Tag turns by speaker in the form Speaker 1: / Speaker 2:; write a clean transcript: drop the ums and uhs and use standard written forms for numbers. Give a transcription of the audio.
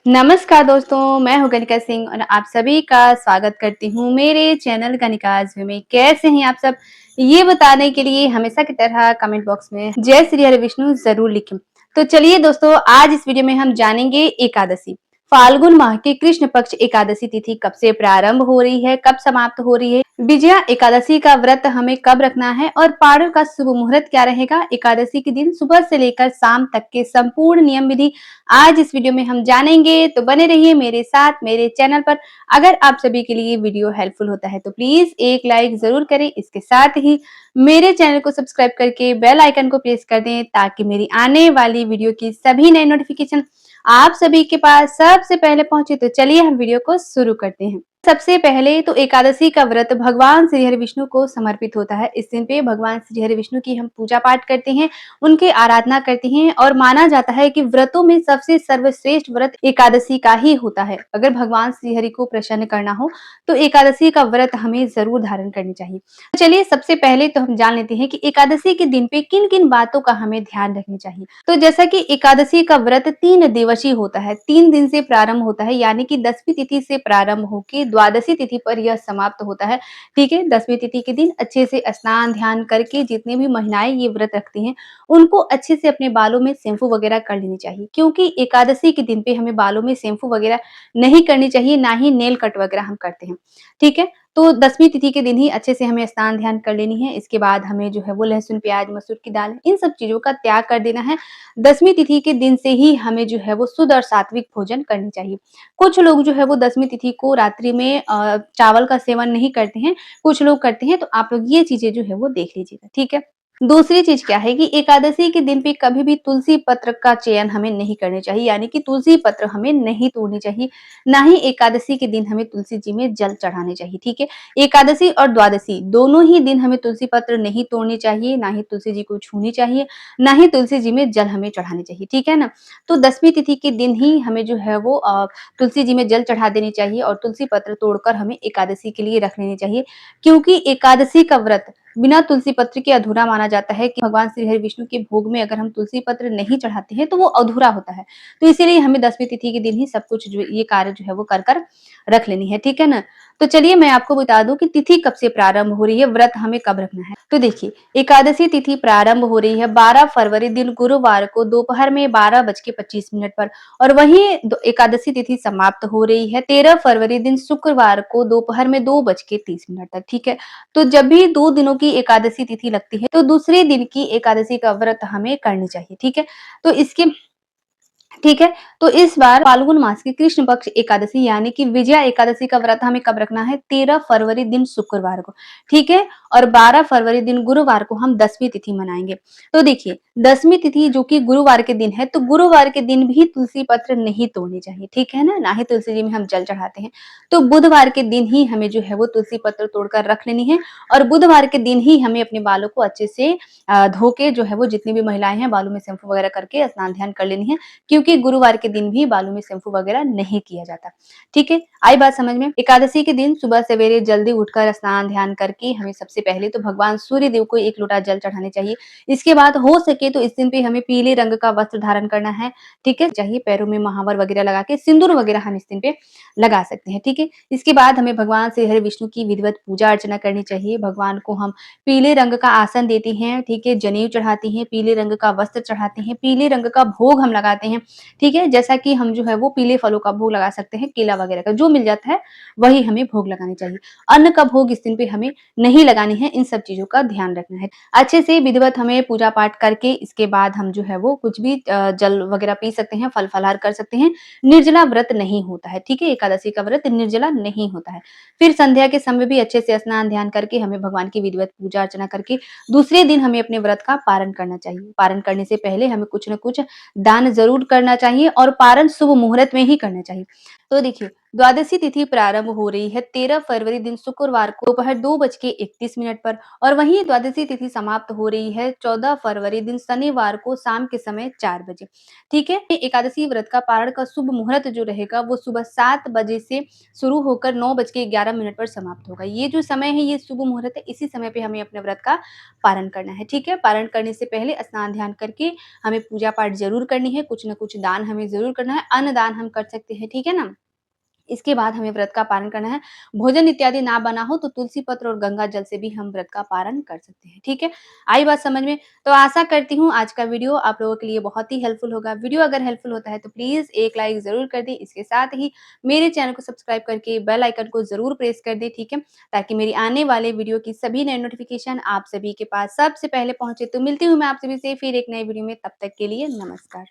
Speaker 1: नमस्कार दोस्तों, मैं हूँ गनिका सिंह और आप सभी का स्वागत करती हूँ मेरे चैनल गनिकाज़ व्यू में। कैसे हैं आप सब? ये बताने के लिए हमेशा की तरह कमेंट बॉक्स में जय श्री हरि विष्णु ज़रूर लिखें। तो चलिए दोस्तों, आज इस वीडियो में हम जानेंगे एकादशी। फाल्गुन माह की कृष्ण पक्ष एकादशी तिथि कब से प्रारंभ हो रही है, कब समाप्त हो रही है, विजया एकादशी का व्रत हमें कब रखना है और पारण का शुभ मुहूर्त क्या रहेगा, एकादशी के दिन सुबह से लेकर शाम तक के संपूर्ण नियम विधि आज इस वीडियो में हम जानेंगे। तो बने रहिए मेरे साथ मेरे चैनल पर। अगर आप सभी के लिए वीडियो हेल्पफुल होता है तो प्लीज एक लाइक जरूर करें। इसके साथ ही मेरे चैनल को सब्सक्राइब करके बेल आइकन को प्रेस कर दें ताकि मेरी आने वाली वीडियो की सभी नई नोटिफिकेशन आप सभी के पास सबसे पहले पहुंचे। तो चलिए हम वीडियो को शुरू करते हैं। सबसे पहले तो एकादशी का व्रत भगवान श्री हरि विष्णु को समर्पित होता है। इस दिन पे भगवान श्री हरि विष्णु की हम पूजा पाठ करते हैं, उनकी आराधना करते हैं और माना जाता है कि व्रतों में सबसे सर्वश्रेष्ठ व्रत एकादशी का ही होता है। अगर भगवान श्री हरि को प्रसन्न करना हो तो एकादशी का व्रत हमें जरूर धारण करनी चाहिए। तो चलिए सबसे पहले तो हम जान लेते हैं कि एकादशी के दिन पे किन किन बातों का हमें ध्यान रखनी चाहिए। तो जैसा कि एकादशी का व्रत 3 दिवसीय होता है, 3 दिन से प्रारंभ होता है, यानी कि 10वीं तिथि से प्रारंभ होकर द्वादशी तिथि पर यह समाप्त होता है। ठीक है, 10वीं तिथि के दिन अच्छे से स्नान ध्यान करके जितनी भी महिलाएं ये व्रत रखती हैं उनको अच्छे से अपने बालों में शैम्पू वगैरह कर लेनी चाहिए, क्योंकि एकादशी के दिन पे हमें बालों में शैम्पू वगैरह नहीं करनी चाहिए, ना ही नेल कट वगैरह हम करते हैं। ठीक है, तो 10वीं तिथि के दिन ही अच्छे से हमें स्नान ध्यान कर लेनी है। इसके बाद हमें जो है वो लहसुन प्याज मसूर की दाल इन सब चीजों का त्याग कर देना है। 10वीं तिथि के दिन से ही हमें जो है वो शुद्ध और सात्विक भोजन करनी चाहिए। कुछ लोग जो है वो 10वीं तिथि को रात्रि में चावल का सेवन नहीं करते हैं, कुछ लोग करते हैं, तो आप लोग ये चीजें जो है वो देख लीजिएगा। ठीक है, दूसरी चीज क्या है कि एकादशी के दिन पे कभी भी तुलसी पत्र का चयन हमें नहीं करनी चाहिए, यानी कि तुलसी पत्र हमें नहीं तोड़नी चाहिए। ना ही एकादशी के दिन हमें तुलसी जी में जल चढ़ाने चाहिए। ठीक है, एकादशी और द्वादशी दोनों ही दिन हमें तुलसी पत्र नहीं तोड़नी चाहिए, ना ही तुलसी जी को छूनी चाहिए, ना ही तुलसी जी में जल हमें चढ़ानी चाहिए। ठीक है ना, तो 10वीं तिथि के दिन ही हमें जो है वो तुलसी जी में जल चढ़ा देनी चाहिए और तुलसी पत्र तोड़कर हमें एकादशी के लिए रख लेनी चाहिए, क्योंकि एकादशी का व्रत बिना तुलसी पत्र के अधूरा माना जाता है। कि भगवान श्री हरि विष्णु के भोग में अगर हम तुलसी पत्र नहीं चढ़ाते हैं तो वो अधूरा होता है। तो इसीलिए हमें 10वीं तिथि के दिन ही सब कुछ जो ये कार्य जो है वो कर रख लेनी है। ठीक है ना, तो चलिए मैं आपको बता दूं कि तिथि कब से प्रारंभ हो रही है, व्रत हमें कब रखना है। तो देखिए, एकादशी तिथि प्रारंभ हो रही है 12 फरवरी दिन गुरुवार को दोपहर में 12:25 पर और वहीं एकादशी तिथि समाप्त हो रही है 13 फरवरी दिन शुक्रवार को दोपहर में 2:30 तक। ठीक है, तो जब भी 2 दिनों की एकादशी तिथि लगती है तो दूसरे दिन की एकादशी का व्रत हमें करनी चाहिए। ठीक है, तो इसके ठीक है, तो इस बार फाल्गुन मास की कृष्ण पक्ष एकादशी यानी कि विजया एकादशी का व्रत हमें कब रखना है, 13 फरवरी दिन शुक्रवार को। ठीक है, और 12 फरवरी दिन गुरुवार को हम 10वीं तिथि मनाएंगे। तो देखिए, 10वीं तिथि जो कि गुरुवार के दिन है, तो गुरुवार के दिन भी तुलसी पत्र नहीं तोड़नी चाहिए। ठीक है ना ही तुलसी जी में हम जल चढ़ाते हैं। तो बुधवार के दिन ही हमें जो है वो तुलसी पत्र तोड़कर रख लेनी है और बुधवार के दिन ही हमें अपने बालों को अच्छे से धो के जो है वो जितनी भी महिलाएं हैं बालों में शैम्पू वगैरह करके स्नान ध्यान कर लेनी है, क्योंकि गुरुवार के दिन भी बालों में शैम्पू वगैरह नहीं किया जाता। ठीक है, आई बात समझ में। एकादशी के दिन सुबह सवेरे जल्दी उठकर स्नान ध्यान करके हमें सबसे पहले तो भगवान सूर्य देव को 1 लोटा जल चढ़ाने चाहिए। इसके बाद हो सके तो इस दिन पे हमें पीले रंग का वस्त्र धारण करना है। ठीक है, चाहिए पैरों में महावर वगैरह लगा के सिंदूर वगैरह हम इस दिन पे लगा सकते हैं। ठीक है, इसके बाद हमें भगवान श्री हरि विष्णु की विधिवत पूजा अर्चना करनी चाहिए। भगवान को हम पीले रंग का आसन देते हैं। ठीक है, जनेऊ चढ़ाते हैं, पीले रंग का वस्त्र चढ़ाते हैं, पीले रंग का भोग हम लगाते हैं। ठीक है, जैसा कि हम जो है वो पीले फलों का भोग लगा सकते हैं, केला वगैरह का जो मिल जाता है वही हमें भोग लगानी चाहिए। अन्न का भोग इस दिन पे हमें नहीं लगानी है, इन सब चीजों का ध्यान रखना है। अच्छे से विधिवत हमें पूजा पाठ करके इसके बाद हम जो है वो कुछ भी जल वगैरह पी सकते हैं, फल फलाहार कर सकते हैं। निर्जला व्रत नहीं होता है। ठीक है, एकादशी का व्रत निर्जला नहीं होता है। फिर संध्या के समय भी अच्छे से स्नान ध्यान करके हमें भगवान की विधिवत पूजा अर्चना करके दूसरे दिन हमें अपने व्रत का पारण करना चाहिए। पारण करने से पहले हमें कुछ न कुछ दान जरूर करना चाहिए और पारण शुभ मुहूर्त में ही करना चाहिए। तो देखिए, द्वादशी तिथि प्रारंभ हो रही है 13 फरवरी दिन शुक्रवार को दोपहर 2:31 पर और वहीं द्वादशी तिथि समाप्त हो रही है 14 फरवरी दिन शनिवार को शाम के समय 4 बजे। ठीक है? एकादशी व्रत का पारण का शुभ मुहूर्त जो रहेगा वो सुबह 7 बजे से शुरू होकर 9:11 पर समाप्त होगा। ये जो समय है ये शुभ मुहूर्त है, इसी समय पे हमें अपने व्रत का पारण करना है। ठीक है? पारण करने से पहले स्नान ध्यान करके हमें पूजा पाठ ज़रूर करनी है, कुछ न कुछ दान हमें ज़रूर करना है, अन्न दान हम कर सकते हैं। ठीक है ना? इसके बाद हमें व्रत का पारण करना है। भोजन इत्यादि ना बना हो तो तुलसी पत्र और गंगा जल से भी हम व्रत का पारण कर सकते हैं, ठीक है? आई बात समझ में? तो आशा करती हूँ आज का वीडियो आप लोगों के लिए बहुत ही हेल्पफुल होगा। वीडियो अगर हेल्पफुल होता है तो प्लीज़ एक लाइक ज़रूर कर दें। इसके साथ ही मेरे चैनल को सब्सक्राइब करके बेल आइकन को ज़रूर प्रेस कर दें, ठीक है? ताकि मेरी आने वाले वीडियो की सभी नई नोटिफ़िकेशन आप सभी के पास सबसे पहले पहुँचे। तो मिलती हूँ मैं आप सभी से फिर एक नई वीडियो में, तब तक के लिए नमस्कार।